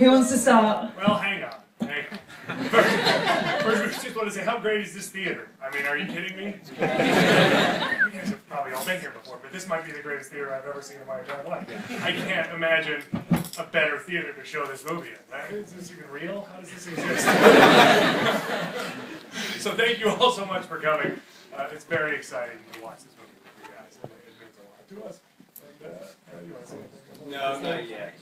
Who wants to start? Well, hang on. First, we just want to say, how great is this theater? I mean, are you kidding me? You guys have probably all been here before, but this might be the greatest theater I've ever seen in my entire life. I can't imagine a better theater to show this movie in. Is this even real? How does this exist? So thank you all so much for coming. It's very exciting to watch this movie with you guys. It means a lot to us. And, you want to say anything? No, not yet.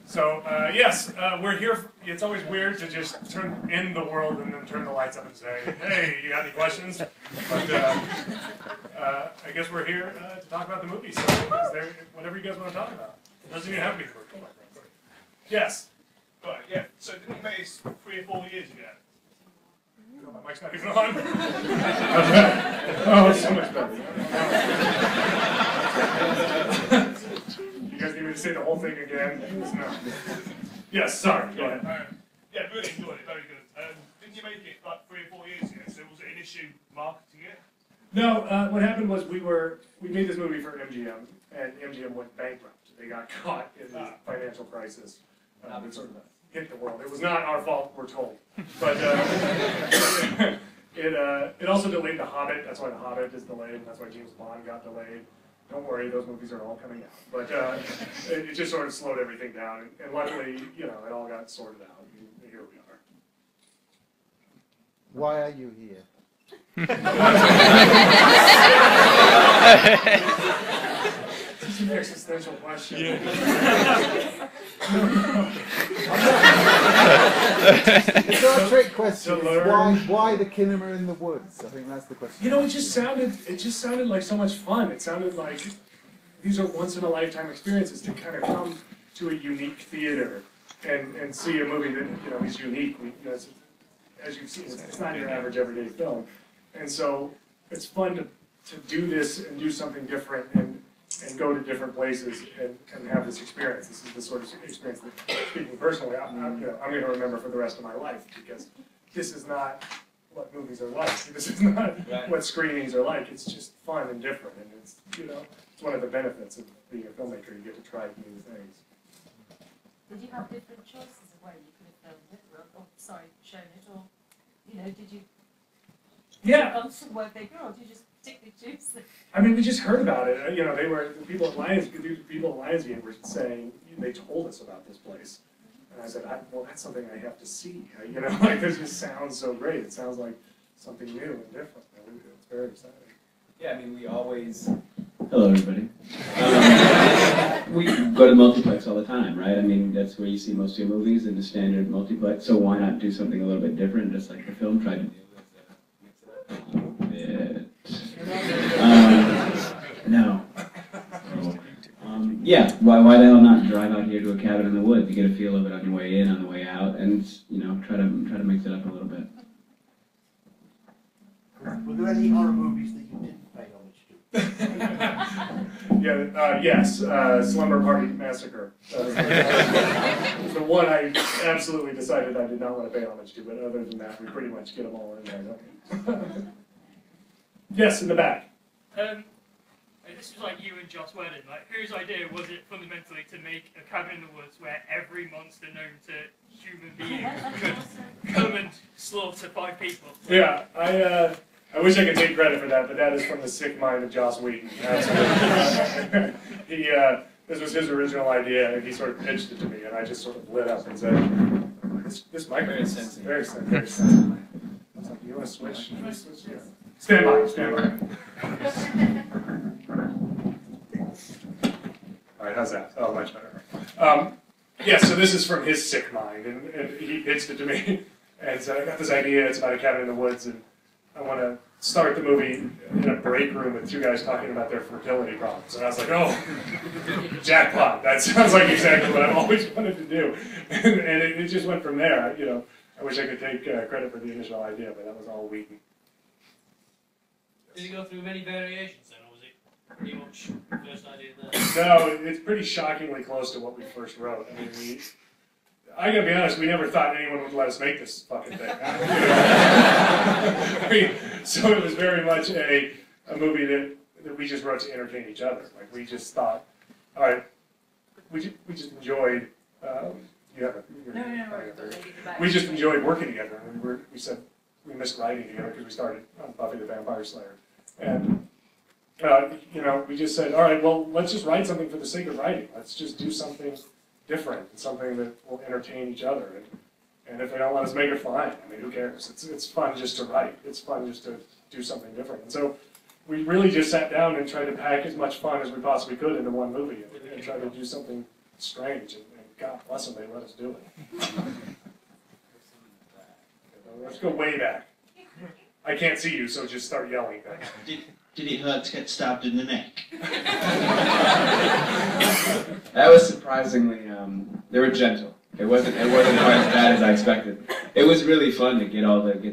So, yes, we're here. It's always weird to just turn in the world and then turn the lights up and say, hey, you got any questions? But I guess we're here to talk about the movie. So, is there whatever you guys want to talk about? It doesn't even have to be quick. Yes? Right, yeah. So didn't you make this 3 or 4 years ago? Oh, my mic's not even on. Oh, it's so much better. You guys need me to say the whole thing again? No. Yes, sorry. Go ahead. Yeah, really enjoyed it. Very good. Didn't you make it like 3 or 4 years ago? So was it an issue marketing it? No. What happened was we made this movie for MGM, and MGM went bankrupt. They got caught in the financial crisis that sort of hit the world. It was not our fault, we're told, but it also delayed The Hobbit. That's why The Hobbit is delayed, and that's why James Bond got delayed. Don't worry, those movies are all coming out. But it just sort of slowed everything down, and luckily, it all got sorted out. And here we are. Why are you here? This is an existential question. It's not a trick question. Why the Kinema in the woods? I think that's the question. It just sounded like so much fun. It sounded like these are once in a lifetime experiences to kind of come to a unique theater and see a movie that is unique. As you've seen, it's not your average everyday film, and so it's fun to do this and do something different and go to different places and have this experience. This is the sort of experience that, speaking personally, I'm going to remember for the rest of my life, because this is not what movies are like. This is not what screenings are like. It's just fun and different, and it's one of the benefits of being a filmmaker. You get to try new things. Did you have different choices of where you could have filmed it, shown it, or did you? Yeah. Were bigger, or did you just particularly choose them? I mean, we just heard about it. They were the people at Lionsgate were saying they told us about this place, and I said, well, that's something I have to see. This just sounds so great. It sounds like something new and different. It's very exciting. Yeah, I mean, we always. Hello, everybody. We go to multiplex all the time, right? I mean, that's where you see most of your movies in the standard multiplex. So why not do something a little bit different, just like the film tried to do? No. Yeah, why the hell not drive out here to a cabin in the woods? You get a feel of it on your way in, on the way out, and try to mix it up a little bit. Were there any horror movies that you didn't pay homage to? Yes, Slumber Party Massacre. The one I absolutely decided I did not want to pay homage to, but other than that, we pretty much get them all in there, don't we? Yes, in the back. This was like you and Joss Whedon. Whose idea was it fundamentally to make a cabin in the woods where every monster known to human beings could come and slaughter 5 people? Yeah, I wish I could take credit for that, but that is from the sick mind of Joss Whedon. This was his original idea, and he sort of pitched it to me, and I just sort of lit up and said, "This microphone is very sensitive." I was like, "You want to switch? Yeah. Stand by. All right, how's that? Oh, much better. So this is from his sick mind, and he pitched it to me, and so I got this idea. It's about a cabin in the woods, and I want to start the movie in a break room with 2 guys talking about their fertility problems. And I was like, oh, jackpot. That sounds like exactly what I've always wanted to do. And it just went from there. I wish I could take credit for the initial idea, but that was all Whedon. Did you go through many variations then, or was it pretty much the first idea there? No, it's pretty shockingly close to what we first wrote. I mean, I gotta be honest, we never thought anyone would let us make this fucking thing. So it was very much a movie that we just wrote to entertain each other. Like, we just thought, all right, we just enjoyed You have a, No, right. we just enjoyed working together. And we said we missed writing together because we started on Buffy the Vampire Slayer. And, you know, we just said, all right, well, let's just write something for the sake of writing. Let's just do something different, and something that will entertain each other. And if they don't let us make it, fine. I mean, who cares? It's fun just to write. It's fun just to do something different. And so we really just sat down and tried to pack as much fun as we possibly could into one movie and try to do something strange. And God bless them, they let us do it. Let's go way back. I can't see you, so just start yelling. Did it hurt to get stabbed in the neck? That was surprisingly, they were gentle. It wasn't quite as bad as I expected. It was really fun to get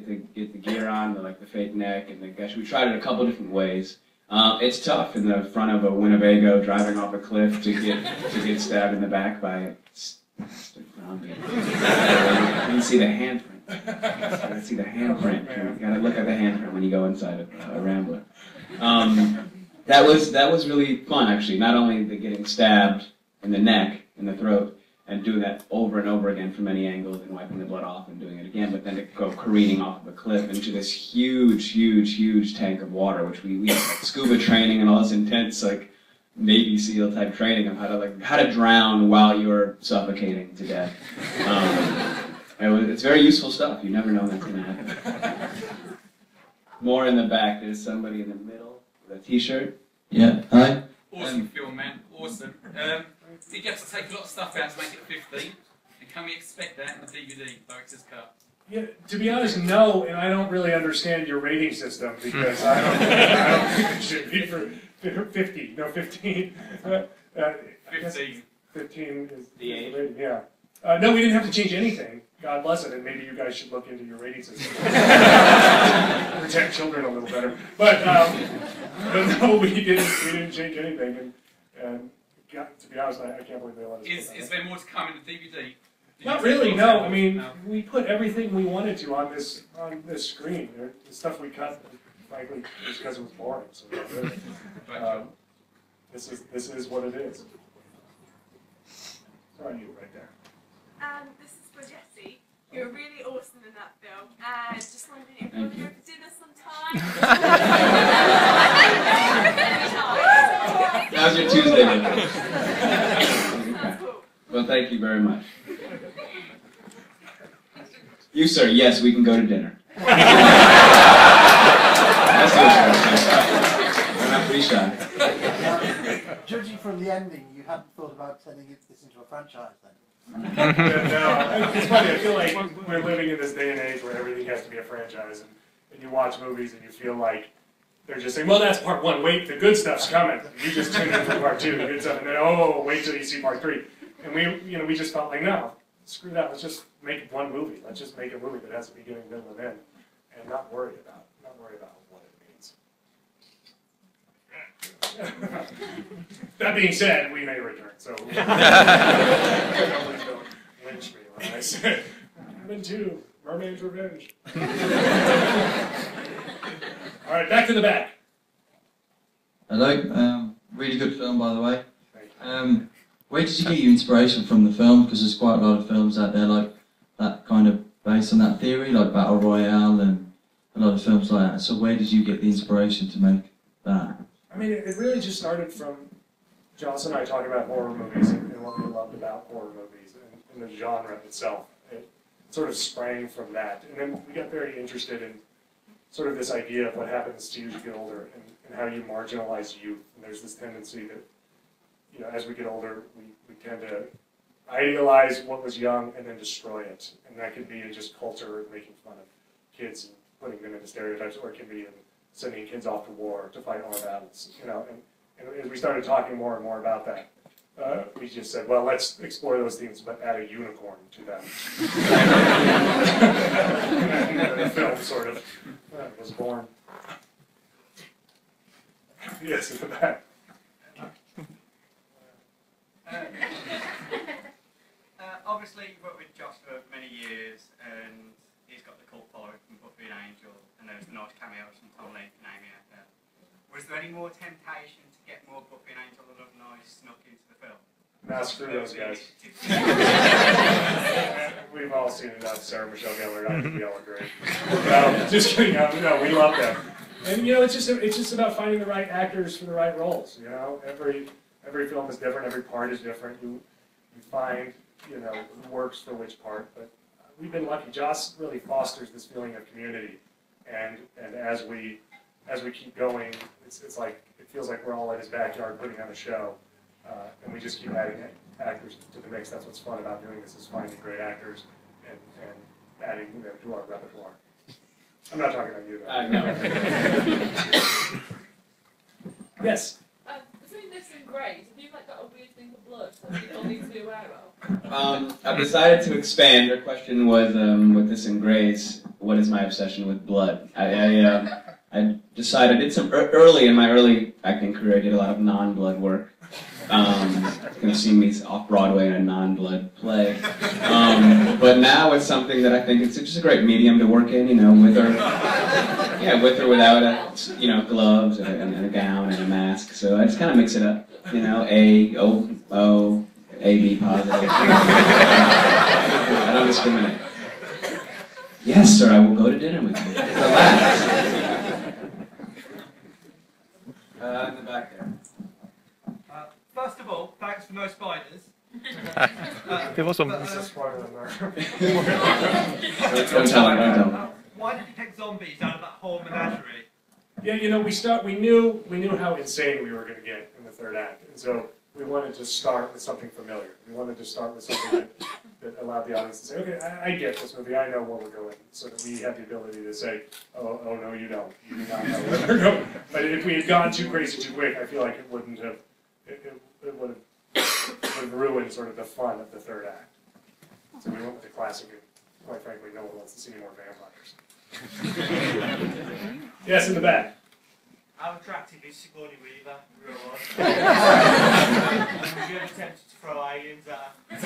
the gear on, the fake neck, and the gosh, we tried it a couple different ways. It's tough in the front of a Winnebago driving off a cliff to get stabbed in the back by a zombie. You can see the handprint. You gotta see the handprint. You gotta look at the handprint when you go inside a Rambler. That was really fun, actually. Not only the getting stabbed in the neck, in the throat, and doing that over and over again from many angles and wiping the blood off and doing it again, but then to go careening off of a cliff into this huge tank of water, which we had scuba training and all this intense Navy SEAL type training of how to drown while you're suffocating to death. It's very useful stuff. You never know that's going to happen. More in the back. There's somebody in the middle with a T-shirt. Yeah. Hi. Awesome film, man. Awesome. Did you have to take a lot of stuff out to make it 15? And can we expect that in the DVD director's cut? Yeah, to be honest, no, and I don't really understand your rating system because I don't think it should be for 50. No, 15. 15. 15 is the age. rating, yeah. No, we didn't have to change anything. God bless it, and maybe you guys should look into your rating system. Protect children a little better. But no, we didn't change anything. And to be honest, I can't believe they let us. Is there more to come in the DVD? Not really, no. I mean, we put everything we wanted to on this screen. The stuff we cut, frankly, just because it was boring. So this is what it is. Sorry, you right there. This is for Jesse. You're really awesome in that film. And just wondering if you want to go for dinner sometime. How's your Tuesday, Nick? Sounds cool. Well, thank you very much. You, sir, yes, we can go to dinner. That's good. I'm not pretty shy. Judging from the ending, you hadn't thought about turning this into a franchise then? No, it's funny, I feel like we're living in this day and age where everything has to be a franchise, and you watch movies and you feel like they're just saying, well, that's part one, wait, the good stuff's coming. You just tune in for part two, the good stuff, and then, oh, wait till you see part three. And we just felt like, no, screw that, let's just make one movie. Let's just make a movie that has a beginning, middle, and end, and not worry about what it means. That being said, we may return, so please don't lynch me when I say I'm in 2, Mermaid's Revenge. All right, back to the back. Hello, really good film by the way. Where did you get your inspiration from the film? Because there's quite a lot of films out there like that kind of based on that theory, like Battle Royale and a lot of films like that. So where did you get the inspiration to make that? I mean, it really just started from Joss and I talking about horror movies and what we loved about horror movies and the genre itself. It sort of sprang from that. And then we got very interested in sort of this idea of what happens to you as you get older and how you marginalize youth. And there's this tendency that, you know, as we get older, we tend to idealize what was young and then destroy it. And that can be in just culture, making fun of kids and putting them into stereotypes, or it can be in sending kids off to war to fight our battles, you know. And as we started talking more and more about that, we just said, well, let's explore those themes, but add a unicorn to them. And the film sort of was born. Yes, in the back. Obviously, you've worked with Joss for many years, and he's got the cult following from Buffy and Angel, and there's the nice cameos from Tom Lane and Amy out there. Was there any more temptation to get more Buffy and Angel and Love Nice snuck into the film? Nah, screw those guys. We've all seen enough Sarah Michelle Gellar. I think we all agree. Just kidding. No, we love them. And you know, it's just about finding the right actors for the right roles. You know, every film is different. Every part is different. You find, you know, who works for which part. But we've been lucky. Joss really fosters this feeling of community, and as we keep going, it's like it feels like we're all in his backyard putting on a show, and we just keep adding actors to the mix. That's what's fun about doing this, is finding great actors and adding them to our repertoire. I'm not talking about you though. No. Yes. Between this and Grace, have you like got a weird thing for blood that we all need to be aware of? I've decided to expand. Your question was, with this and Grace, what is my obsession with blood? I decided, I did some, early in my early acting career, I did a lot of non-blood work. You're going to see me off-Broadway in a non-blood play. But now it's something that I think it's just a great medium to work in, you know, with or without, you know, gloves and a gown and a mask. So I just kind of mix it up, you know, A-O-O, A-B positive. I don't discriminate. Yes, sir, I will go to dinner with you. Relax. In the back there. First of all, thanks for no spiders. Don't tell him, don't tell him. Why did you pick zombies out of that whole menagerie? Yeah, you know, we knew how insane we were going to get in the third act, and so we wanted to start with something familiar. We wanted to start with something that allowed the audience to say, okay, I get this movie, I know where we're going, so that we have the ability to say, oh no, you don't. You do not know where we're going. But if we had gone too crazy too quick, I feel like it wouldn't have, it would have ruined sort of the fun of the third act. So we went with the classic, and quite frankly, no one wants to see more vampires. Yes, in the back. How attractive is Sigourney Weaver, real one? Have you ever tempted to throw aliens at her?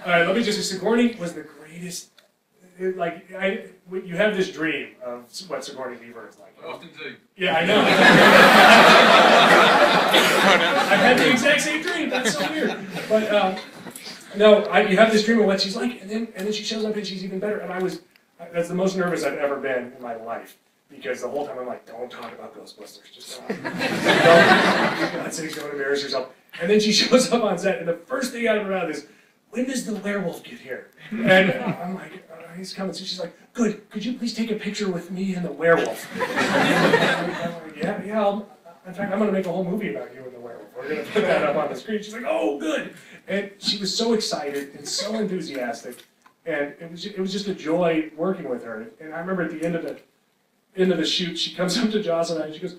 All right, let me just say, Sigourney was the greatest. You have this dream of what Sigourney Weaver is like. I often do. Yeah, I know. I've had the exact same dream. That's so weird. But no, you have this dream of what she's like, and then she shows up and she's even better. And that's the most nervous I've ever been in my life. Because the whole time I'm like, don't talk about Ghostbusters, just don't. God's sake, don't embarrass yourself. And then she shows up on set, and the first thing out of her mouth is, when does the werewolf get here? And I'm like, he's coming. So she's like, good, could you please take a picture with me and the werewolf? I'm like, yeah, in fact, I'm going to make a whole movie about you and the werewolf. We're going to put that up on the screen. She's like, oh, good. And she was so excited and so enthusiastic. And it was just a joy working with her. And I remember at the end of the shoot, she comes up to Joss and I, and she goes,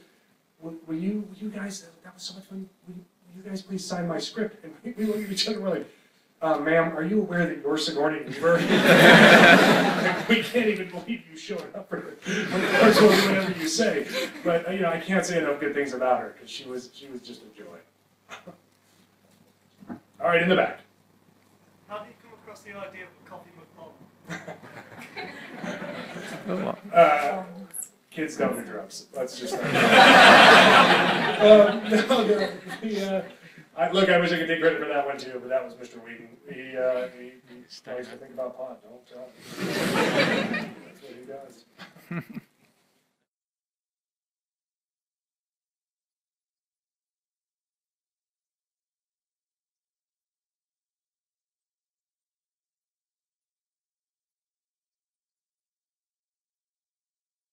will you guys, that was so much fun, will you guys please sign my script? And we look at each other and we're like, ma'am, are you aware that you're Sigourney Weaver? We can't even believe you showed up for it. Of course, we'll do whatever you say. But, you know, I can't say enough good things about her, because she was just a joy. All right, in the back. How did you come across the idea of a coffee McPom? Kids don't do drugs. Let's just. Look, I wish I could take credit for that one too, but that was Mr. Whedon. He tries to think about pot. Don't tell him. That's what he does.